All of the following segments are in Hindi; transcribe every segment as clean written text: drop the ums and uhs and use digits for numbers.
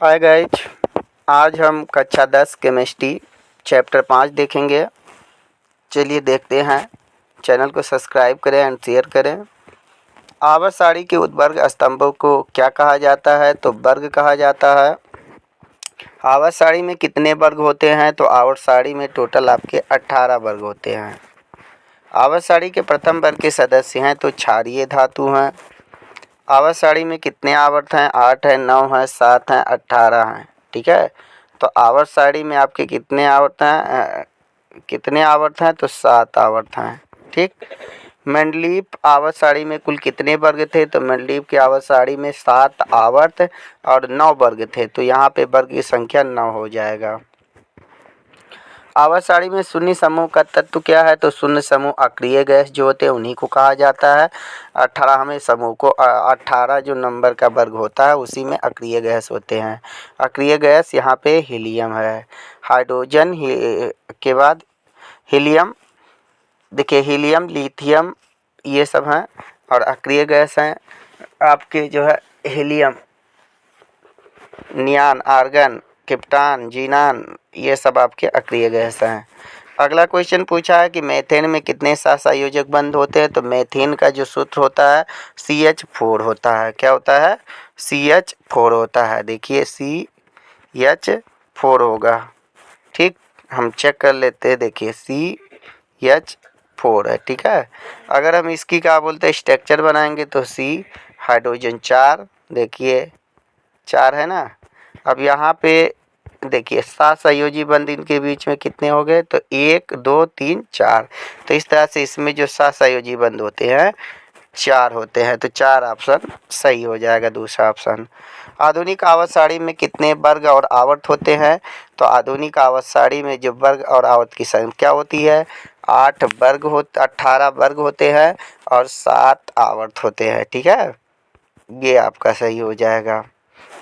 हाय गाइज, आज हम कक्षा 10 केमिस्ट्री चैप्टर 5 देखेंगे। चलिए देखते हैं। चैनल को सब्सक्राइब करें एंड शेयर करें। आवर्त सारणी के उद्वर्ग स्तंभों को क्या कहा जाता है? तो वर्ग कहा जाता है। आवर्त सारणी में कितने वर्ग होते हैं? तो आवर्त सारणी में टोटल आपके 18 वर्ग होते हैं। आवर्त सारणी के प्रथम वर्ग के सदस्य हैं तो क्षारीय धातु हैं। आवर्त सारणी में कितने आवर्त हैं? 8 हैं, 9 हैं, 7 हैं, 18 हैं। ठीक है, तो आवर्त सारणी में आपके कितने आवर्त हैं? तो 7 आवर्त हैं। ठीक। मेंडलीव आवर्त सारणी में कुल कितने वर्ग थे? तो मेंडलीव की आवर्त सारणी में 7 आवर्त और 9 वर्ग थे, तो यहाँ पे वर्ग की संख्या 9 हो जाएगा। आवर्त सारणी में शून्य समूह का तत्व क्या है? तो शून्य समूह अक्रिय गैस जो होते हैं उन्हीं को कहा जाता है। 18वें समूह को 18 जो नंबर का वर्ग होता है उसी में अक्रिय गैस होते हैं। अक्रिय गैस यहाँ पे हीलियम है। हाइड्रोजन के बाद हीलियम, देखिए हीलियम, लिथियम ये सब हैं और अक्रिय गैस हैं आपके जो है हीलियम, नियान, आर्गन, क्रिप्टॉन, जीनान, ये सब आपके अक्रिय गैस हैं। अगला क्वेश्चन पूछा है कि मेथेन में कितने सहसंयोजक बंध होते हैं? तो मेथेन का जो सूत्र होता है CH4 होता है। क्या होता है? CH4 होता है। देखिए CH4 होगा। ठीक, हम चेक कर लेते हैं। देखिए CH4 है। ठीक है, अगर हम इसकी क्या बोलते हैं स्ट्रक्चर बनाएंगे तो C हाइड्रोजन 4, देखिए 4 है ना। अब यहाँ पे देखिए 7 सहयोजी बंध इनके बीच में कितने हो गए? तो 1 2 3 4। तो इस तरह से इसमें जो 7 सहयोजी बंध होते हैं 4 होते हैं, तो 4 ऑप्शन सही हो जाएगा, दूसरा ऑप्शन। आधुनिक आवर्त सारणी में कितने वर्ग और आवर्त होते हैं? तो आधुनिक आवर्त सारणी में जो वर्ग और आवर्त की संख्या होती है 18 वर्ग होते हैं और 7 आवर्त होते हैं। ठीक है, ये आपका सही हो जाएगा।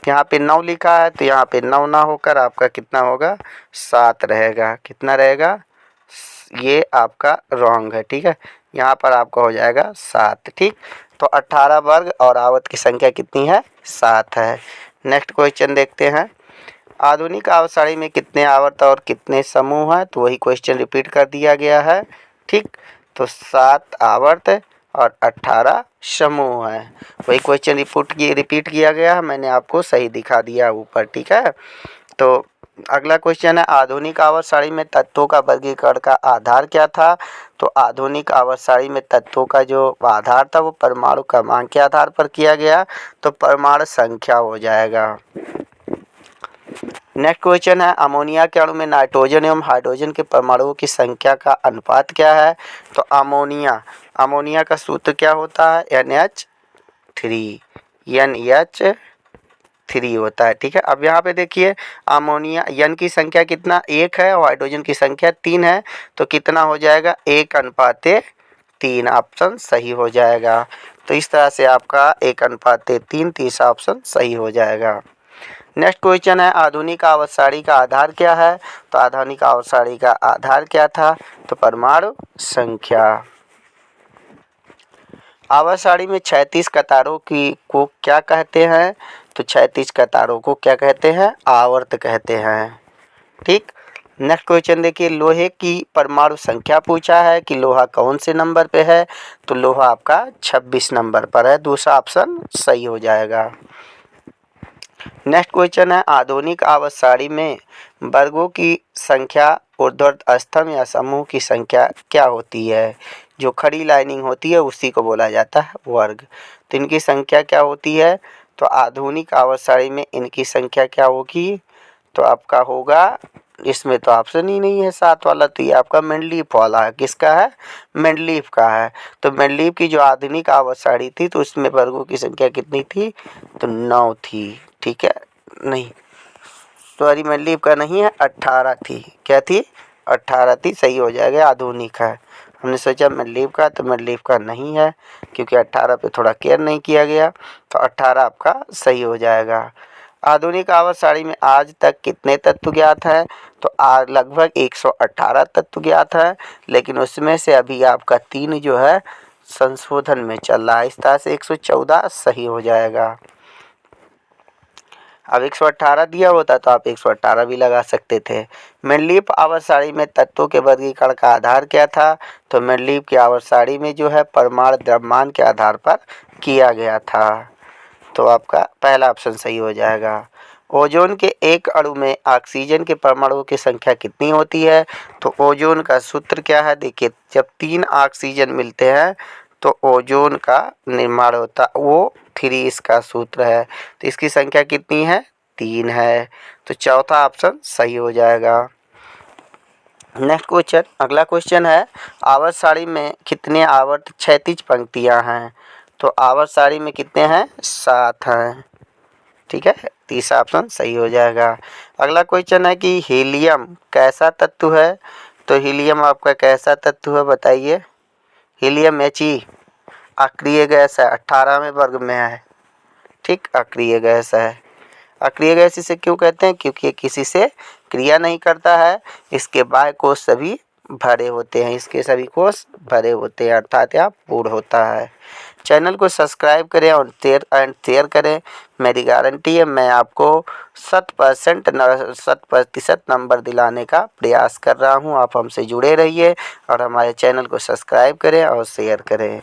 यहाँ पे 9 लिखा है तो यहाँ पे 9 ना होकर आपका कितना होगा? 7 रहेगा। कितना रहेगा? ये आपका रॉन्ग है। ठीक है, यहाँ पर आपका हो जाएगा 7। ठीक, तो 18 वर्ग और आवर्त की संख्या कितनी है? 7 है। नेक्स्ट क्वेश्चन देखते हैं। आधुनिक आवर्त सारणी में कितने आवर्त और कितने समूह हैं? तो वही क्वेश्चन रिपीट कर दिया गया है। ठीक, तो 7 आवर्त और 18 समूह है। वही क्वेश्चन रिपीट किया गया है, मैंने आपको सही दिखा दिया ऊपर। ठीक है, तो अगला क्वेश्चन है आधुनिक आवर्त सारणी में तत्वों का वर्गीकरण का आधार क्या था? तो आधुनिक आवर्त सारणी में तत्वों का जो आधार था वो परमाणु क्रमांक के आधार पर किया गया, तो परमाणु संख्या हो जाएगा। नेक्स्ट क्वेश्चन है अमोनिया के अणु में नाइट्रोजन एवं हाइड्रोजन के परमाणुओं की संख्या का अनुपात क्या है? तो अमोनिया का सूत्र क्या होता है? NH3 होता है। ठीक है, अब यहाँ पे देखिए अमोनिया N की संख्या कितना 1 है और हाइड्रोजन की संख्या 3 है, तो कितना हो जाएगा? 1:3। ऑप्शन सही हो जाएगा। तो इस तरह से आपका 1:3, तीसरा ऑप्शन सही हो जाएगा। नेक्स्ट क्वेश्चन है आधुनिक आवर्त सारणी का आधार क्या है? तो आधुनिक आवर्त सारणी का आधार क्या था? तो परमाणु संख्या। आवर्त सारणी में 36 कतारों को क्या कहते हैं? तो 36 कतारों को क्या कहते हैं? आवर्त कहते हैं। ठीक, नेक्स्ट क्वेश्चन देखिए लोहे की परमाणु संख्या पूछा है कि लोहा कौन से नंबर पे है? तो लोहा आपका 26 नंबर पर है, दूसरा ऑप्शन सही हो जाएगा। नेक्स्ट क्वेश्चन है आधुनिक आवर्त सारणी में वर्गों की संख्या ऊर्ध्वाधर स्तंभ या समूह की संख्या क्या होती है? जो खड़ी लाइनिंग होती है उसी को बोला जाता है वर्ग। तो इनकी संख्या क्या होती है? तो आधुनिक आवर्त सारणी में इनकी संख्या क्या होगी? तो आपका होगा, इसमें तो ऑप्शन ही नहीं है 7 वाला, तो ये आपका मेंडलीव वाला है। किसका है? मेंडलीव का है। तो मेंडलीव की जो आधुनिक आवर्त सारणी थी तो उसमें वर्गों की संख्या कितनी थी? तो 9 थी। ठीक है, नहीं सॉरी, मेंडलीव का नहीं है, 18 थी। क्या थी? 18 थी, सही हो जाएगा, आधुनिक है। हमने सोचा मेंडलीव का, तो मेंडलीव का नहीं है क्योंकि 18 पे थोड़ा केयर नहीं किया गया, तो 18 आपका सही हो जाएगा। आधुनिक आवर्त सारणी में आज तक कितने तत्व ज्ञात हैं? तो लगभग 118 तत्व ज्ञात है, लेकिन उसमें से अभी आपका 3 जो है संशोधन में चल रहा है, इस तरह से 114 सही हो जाएगा। अब 118 दिया होता तो आप 118 भी लगा सकते थे। मेंडलीव आवर्त सारणी में तत्वों के वर्गीकरण का आधार क्या था? तो मेंडलीव की आवर्त सारणी में जो है परमाणु द्रव्यमान के आधार पर किया गया था। तो आपका पहला ऑप्शन सही हो जाएगा। ओजोन के एक अणु में ऑक्सीजन के परमाणुओं की संख्या कितनी होती है? तो ओजोन का सूत्र क्या है? देखिए, जब 3 ऑक्सीजन मिलते हैं तो ओजोन का निर्माण होता, वो 3 इसका सूत्र है। तो इसकी संख्या कितनी है? 3 है। तो चौथा ऑप्शन सही हो जाएगा। नेक्स्ट क्वेश्चन, अगला क्वेश्चन है, आवर्त सारणी में कितने आवर्त क्षैतिज पंक्तियां हैं? तो आवर्त सारणी में कितने हैं? 7 हैं। ठीक है, तीसरा ऑप्शन सही हो जाएगा। अगला क्वेश्चन है कि हीलियम कैसा तत्व है? तो हीलियम आपका कैसा तत्व है बताइए? हीलियम He अक्रिय गैस है, 18वें वर्ग में है। ठीक, अक्रिय गैस है। अक्रिय गैस इसे क्यों कहते हैं? क्योंकि ये किसी से क्रिया नहीं करता है, इसके बाह्य कोश सभी भरे होते हैं, इसके सभी कोश भरे होते हैं, अर्थात यह पूर्ण होता है। चैनल को सब्सक्राइब करें और शेयर करें। मेरी गारंटी है, मैं आपको 100% नंबर दिलाने का प्रयास कर रहा हूं। आप हमसे जुड़े रहिए और हमारे चैनल को सब्सक्राइब करें और शेयर करें।